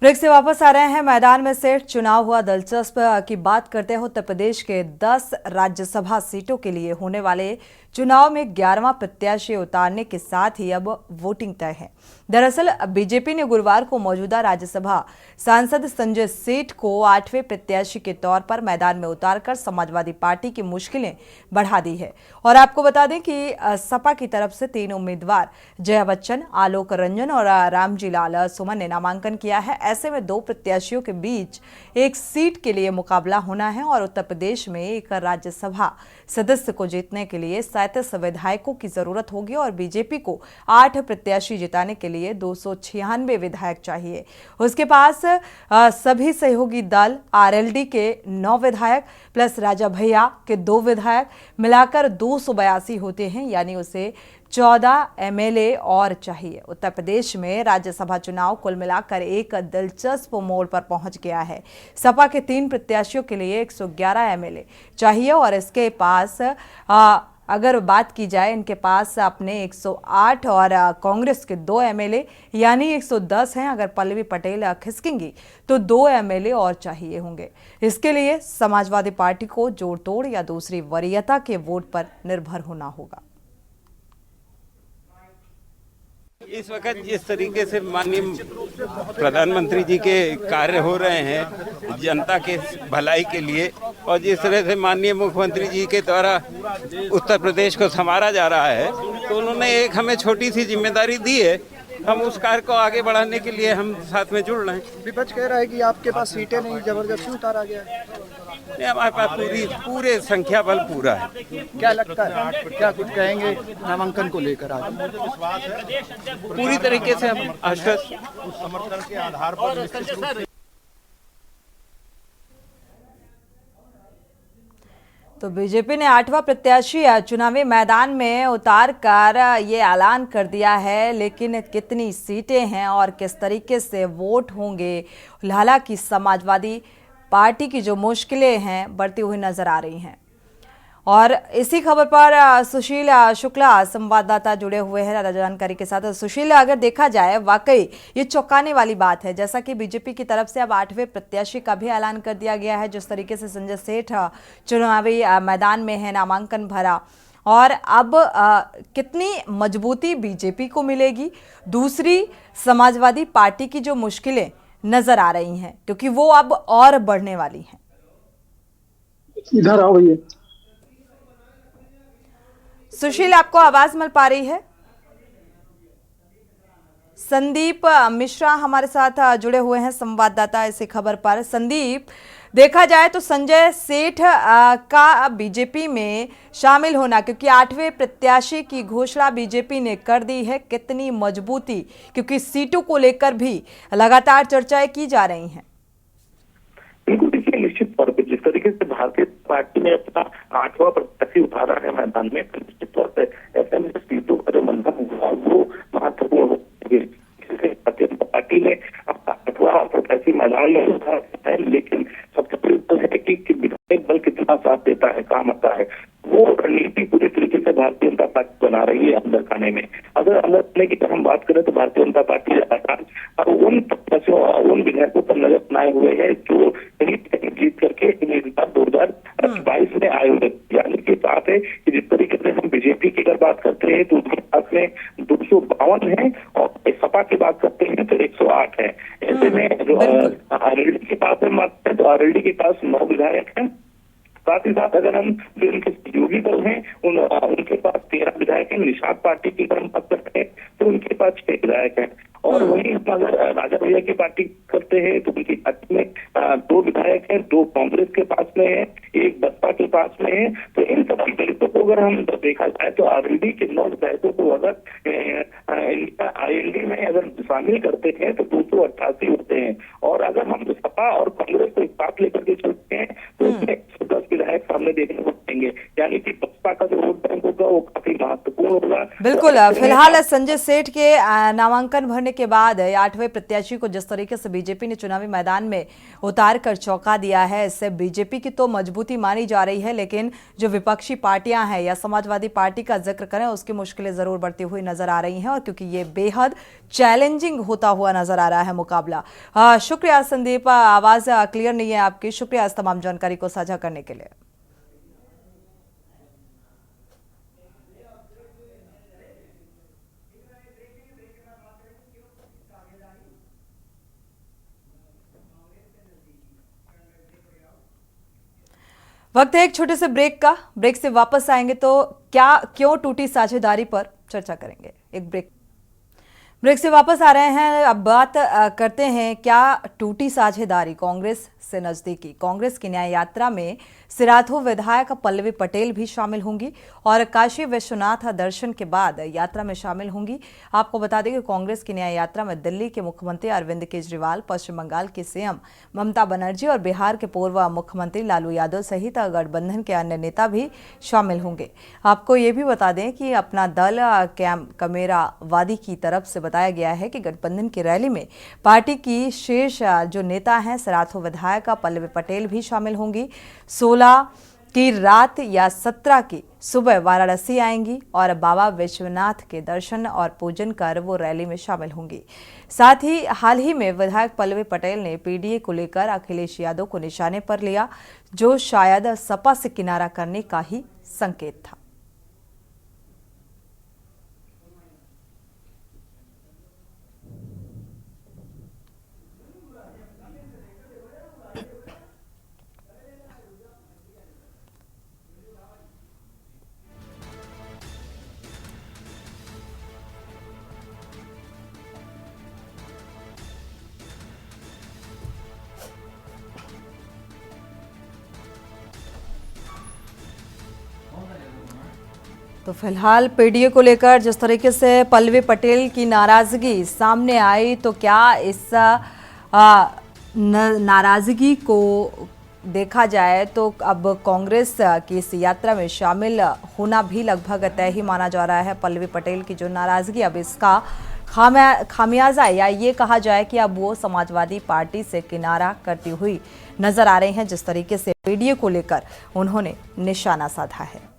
Break से वापस आ रहे हैं। मैदान में से चुनाव हुआ। दिलचस्प की बात करते हैं उत्तर प्रदेश के 10 राज्यसभा सीटों के लिए होने वाले चुनाव में 11वां प्रत्याशी उतारने के साथ ही अब वोटिंग तय है। दरअसल बीजेपी ने गुरुवार को मौजूदा राज्यसभा सांसद संजय सेठ को 8वें प्रत्याशी के तौर पर मैदान में उतारकर समाजवादी पार्टी की मुश्किलें बढ़ा दी है। और आपको बता दें कि सपा की तरफ से 3 उम्मीदवार जया बच्चन, आलोक रंजन और रामजी लाल सुमन ने नामांकन किया है। ऐसे में 2 प्रत्याशियों के बीच एक सीट के लिए मुकाबला होना है और उत्तर प्रदेश में एक राज्यसभा सदस्य को जीतने के लिए 37 विधायकों की जरूरत होगी और बीजेपी को 8 प्रत्याशी जिताने के लिए 296 विधायक चाहिए। उसके पास सभी सहयोगी दल आरएलडी के 9 विधायक प्लस राजा भैया के 2 विधायक मिलाकर 282 होते हैं, यानी उसे 14 एमएलए और चाहिए। उत्तर प्रदेश में राज्यसभा चुनाव कुल मिलाकर एक दिलचस्प मोड़ पर पहुंच गया है। सपा के 3 प्रत्याशियों के लिए 111 एमएलए चाहिए और इसके पास अगर बात की जाए, इनके पास अपने 108 और कांग्रेस के 2 एमएलए यानी 110 हैं। अगर पल्लवी पटेल खिसकेंगी तो 2 एमएलए और चाहिए होंगे। इसके लिए समाजवादी पार्टी को जोड़ तोड़ या दूसरी वरीयता के वोट पर निर्भर होना होगा। इस वक्त जिस तरीके से माननीय प्रधानमंत्री जी के कार्य हो रहे हैं जनता के भलाई के लिए, और जिस तरह से माननीय मुख्यमंत्री जी के द्वारा उत्तर प्रदेश को संवारा जा रहा है, तो उन्होंने एक हमें छोटी सी जिम्मेदारी दी है। हम उस कार्य को आगे बढ़ाने के लिए हम साथ में जुड़ रहे हैं। विपक्ष कह रहा है कि आपके पास सीटें नहीं, जबरदस्ती उतारा गया है। नहीं, हमारे पास पूरे संख्या बल पूरा है। क्या लगता है, क्या कुछ कहेंगे नामांकन को लेकर आज? पूरी तरीके से हम आश्वस्त समर्थन के आधार पर। तो बीजेपी ने 8वां प्रत्याशी चुनावी मैदान में उतार कर ये ऐलान कर दिया है, लेकिन कितनी सीटें हैं और किस तरीके से वोट होंगे, हालांकि समाजवादी पार्टी की जो मुश्किलें हैं बढ़ती हुई नजर आ रही हैं। और इसी खबर पर सुशील शुक्ला संवाददाता जुड़े हुए हैं जानकारी के साथ। सुशील, अगर देखा जाए वाकई ये चौंकाने वाली बात है, जैसा कि बीजेपी की तरफ से अब 8वें प्रत्याशी का भी ऐलान कर दिया गया है। जिस तरीके से संजय सेठ चुनावी मैदान में है, नामांकन भरा, और अब कितनी मजबूती बीजेपी को मिलेगी, दूसरी समाजवादी पार्टी की जो मुश्किलें नजर आ रही हैं क्योंकि वो अब और बढ़ने वाली हैं। इधर आओ भैया। सुशील, आपको आवाज मिल पा रही है? संदीप मिश्रा हमारे साथ जुड़े हुए हैं संवाददाता इसी खबर पर। संदीप, देखा जाए तो संजय सेठ का बीजेपी में शामिल होना, क्योंकि 8वें प्रत्याशी की घोषणा बीजेपी ने कर दी है, कितनी मजबूती, क्योंकि सीटों को लेकर भी लगातार चर्चाएं की जा रही हैं। बिल्कुल, देखिए निश्चित तौर पर जिस तरीके से भारतीय पार्टी ने अपना 8वां प्रत्याशी उतारा है मैदान में, तो निश्चित तौर पर ऐसे में सीटों का जो मंथन हुआ वो महत्वपूर्ण हो। भारतीय जनता पार्टी ने अपना 8वां प्रत्याशी मैदान में उतारा है, लेकिन सबसे बड़ी बात है कि विधायक बल कितना साथ देता है, काम आता है, वो रणनीति पूरी तरीके से भारतीय जनता पार्टी बना रही है अंदर खाने में। अगर अंदर खाने की हम बात करें तो भारतीय जनता पार्टी लगातार उन प्रत्याशियों, उन विधायकों पर नजर बनाए हुए है जो जीत करके 2022 में आए हुए। यानी कि बात है कि जिस तरीके से हम बीजेपी की अगर बात करते हैं तो उनके पास में 252 है और सपा की बात करते हैं तो 108 है। ऐसे में जो आरएलडी के पास है मात्र, तो आरएलडी के पास 9 विधायक हैं। साथ ही साथ अगर हम जो उनके सहयोगी दल हैं उनके पास 13 विधायक हैं। निषाद पार्टी की अगर हम बात करते हैं तो उनके पास 6 विधायक हैं। और वहीं अगर राजा भैया की पार्टी करते हैं तो उनकी पार्टी में 2 विधायक हैं, 2 कांग्रेस के पास में है, 1 बसपा के पास में है। तो इन सभी दलितों को अगर हम देखा जाए तो आरएलडी के 9 विधायकों को अगर इनका आईएलडी में अगर शामिल करते हैं तो 288 होते हैं। और अगर हम सपा और कांग्रेस को एक साथ लेकर के चलते हैं तो उसमें 110 विधायक सामने देखने को मिलेंगे। यानी कि बसपा का जो वोट बैंक होगा वो काफी महत्वपूर्ण होगा। बिल्कुल। फिलहाल संजय सेठ के नामांकन भरने के बाद 8वें प्रत्याशी को जिस तरीके से बीजेपी ने चुनावी मैदान में उतार कर चौंका दिया है, इससे बीजेपी की तो मजबूती मानी जा रही है, लेकिन जो विपक्षी पार्टियां हैं या समाजवादी पार्टी का जिक्र करें, उसकी मुश्किलें जरूर बढ़ती हुई नजर आ रही हैं, और क्योंकि ये बेहद चैलेंजिंग होता हुआ नजर आ रहा है मुकाबला। शुक्रिया संदीप, आवाज क्लियर नहीं है आपकी। शुक्रिया इस तमाम जानकारी को साझा करने के लिए। वक्त है एक छोटे से ब्रेक का। ब्रेक से वापस आएंगे तो क्यों टूटी साझेदारी पर चर्चा करेंगे। एक ब्रेक से वापस आ रहे हैं। अब बात करते हैं क्या टूटी साझेदारी, कांग्रेस से नजदीकी। कांग्रेस की न्याय यात्रा में सिराथू विधायक पल्लवी पटेल भी शामिल होंगी और काशी विश्वनाथ दर्शन के बाद यात्रा में शामिल होंगी। आपको बता दें कि कांग्रेस की न्याय यात्रा में दिल्ली के मुख्यमंत्री अरविंद केजरीवाल, पश्चिम बंगाल की सीएम ममता बनर्जी और बिहार के पूर्व मुख्यमंत्री लालू यादव सहित गठबंधन के अन्य नेता भी शामिल होंगे। आपको ये भी बता दें कि अपना दल कमेरावादी की तरफ से बताया गया है कि गठबंधन की रैली में पार्टी की शीर्ष जो नेता हैं सिराथू विधायक पल्लवी पटेल भी शामिल होंगी। 16 की रात या 17 की सुबह वाराणसी आएंगी और बाबा विश्वनाथ के दर्शन और पूजन कर वो रैली में शामिल होंगी। साथ ही हाल ही में विधायक पल्लवी पटेल ने पीडीए को लेकर अखिलेश यादव को निशाने पर लिया, जो शायद सपा से किनारा करने का ही संकेत था। तो फिलहाल पीडीए को लेकर जिस तरीके से पल्लवी पटेल की नाराजगी सामने आई, तो क्या इस नाराजगी को देखा जाए तो अब कांग्रेस की इस यात्रा में शामिल होना भी लगभग तय ही माना जा रहा है। पल्लवी पटेल की जो नाराजगी, अब इसका खामियाजा या ये कहा जाए कि अब वो समाजवादी पार्टी से किनारा करती हुई नजर आ रही हैं, जिस तरीके से पीडीए को लेकर उन्होंने निशाना साधा है।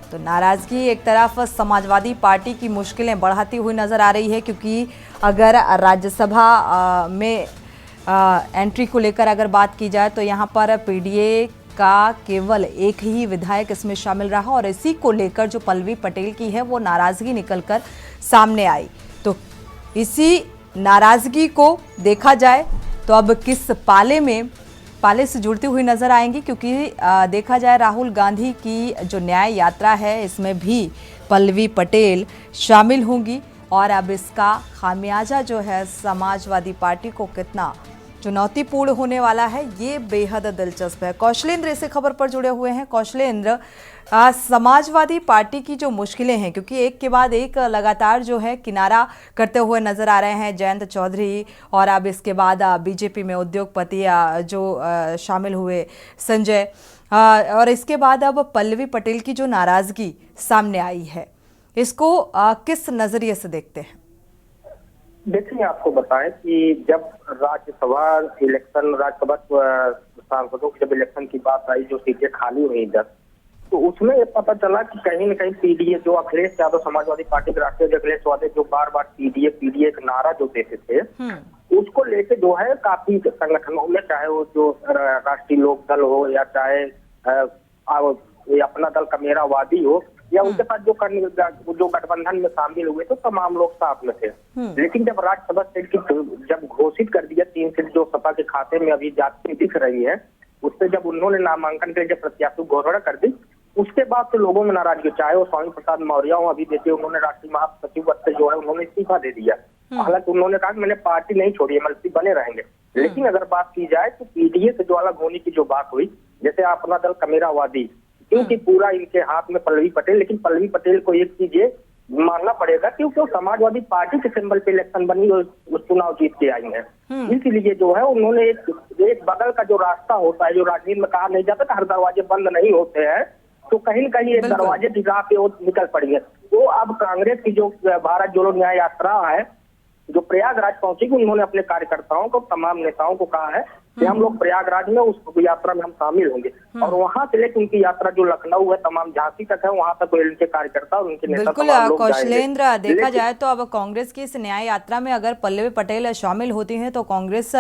तो नाराजगी एक तरफ समाजवादी पार्टी की मुश्किलें बढ़ाती हुई नजर आ रही है, क्योंकि अगर राज्यसभा में एंट्री को लेकर अगर बात की जाए तो यहाँ पर पीडीए का केवल एक ही विधायक इसमें शामिल रहा और इसी को लेकर जो पल्लवी पटेल की है वो नाराजगी निकलकर सामने आई। तो इसी नाराजगी को देखा जाए तो अब किस पाले से जुड़ती हुई नजर आएंगी, क्योंकि देखा जाए राहुल गांधी की जो न्याय यात्रा है इसमें भी पल्लवी पटेल शामिल होंगी और अब इसका खामियाजा जो है समाजवादी पार्टी को कितना चुनौतीपूर्ण होने वाला है, ये बेहद दिलचस्प है। कौशलेंद्र इसे खबर पर जुड़े हुए हैं। कौशलेंद्र, समाजवादी पार्टी की जो मुश्किलें हैं, क्योंकि एक के बाद एक लगातार जो है किनारा करते हुए नजर आ रहे हैं जयंत चौधरी, और अब इसके बाद बीजेपी में उद्योगपति जो शामिल हुए संजय, और इसके बाद अब पल्लवी पटेल की जो नाराजगी सामने आई है, इसको किस नजरिए से देखते हैं? देखिए, आपको बताएं कि जब राज्यसभा सांसदों की जब इलेक्शन की बात आई, जो सीटें खाली हुई 10, तो उसमें ये पता चला कि कहीं न कहीं पीडीए, जो अखिलेश यादव समाजवादी पार्टी के राष्ट्रीय अखिलेश यादव जो बार बार पीडीए एक नारा जो देते थे, उसको लेके जो है काफी संगठनों में, चाहे वो जो राष्ट्रीय लोक दल हो या चाहे अपना दल कमेरावादी हो या उनके साथ जो गठबंधन में शामिल हुए तो तमाम लोग साथ में थे। लेकिन जब राज्यसभा सीट की जब घोषित कर दिया 3 सीट जो सपा के खाते में अभी जाती दिख रही है, उससे जब उन्होंने नामांकन के लिए जब प्रत्याशी घोषणा कर दी, उसके बाद तो लोगों में नाराजगी, चाहे वो स्वामी प्रसाद मौर्य हो, अभी देखिए उन्होंने राष्ट्रीय महासचिव पद से जो है उन्होंने इस्तीफा दे दिया। हालांकि उन्होंने कहा कि मैंने पार्टी नहीं छोड़ी है, मंत्री बने रहेंगे। लेकिन अगर बात की जाए तो पीडीए से जो अलग होने की जो बात हुई, जैसे अपना दल कमेरावादी, क्योंकि पूरा इनके हाथ में पल्लवी पटेल, लेकिन पल्लवी पटेल को एक चीज मानना पड़ेगा, क्योंकि वो समाजवादी पार्टी के सिंबल पे इलेक्शन बनी और वो चुनाव जीत के आई है। इसलिए जो है उन्होंने एक बगल का जो रास्ता होता है, जो राजनीति में कहा नहीं जाता, हर दरवाजे बंद नहीं होते हैं, तो कहीं न कहीं एक दरवाजे की राह पे वो निकल पड़ी है। तो अब कांग्रेस की जो भारत जोड़ो न्याय यात्रा है, जो प्रयागराज पहुंचेगी, उन्होंने अपने कार्यकर्ताओं को, तमाम नेताओं को कहा है कि हम लोग प्रयागराज में उस यात्रा में हम शामिल होंगे, और वहां से लेकर उनकी यात्रा जो लखनऊ है, तमाम झांसी तक है, वहां तक उनके कार्यकर्ता और उनके नेता बिल्कुल तमाम लोग कौशलेंद्र, जाएंगे। देखा जाए तो अब कांग्रेस की इस न्याय यात्रा में अगर पल्लवी पटेल शामिल होती हैं तो कांग्रेस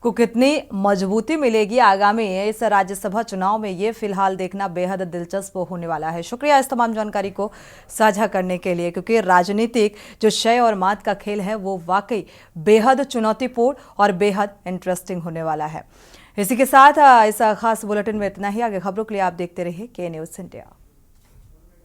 को कितनी मजबूती मिलेगी आगामी इस राज्यसभा चुनाव में, ये फिलहाल देखना बेहद दिलचस्प होने वाला है। शुक्रिया इस तमाम जानकारी को साझा करने के लिए, क्योंकि राजनीतिक जो शय और मात का खेल है वो वाकई बेहद चुनौतीपूर्ण और बेहद इंटरेस्टिंग होने वाला है। इसी के साथ इस खास बुलेटिन में इतना ही। आगे खबरों के लिए आप देखते रहिए के न्यूज़ इंडिया।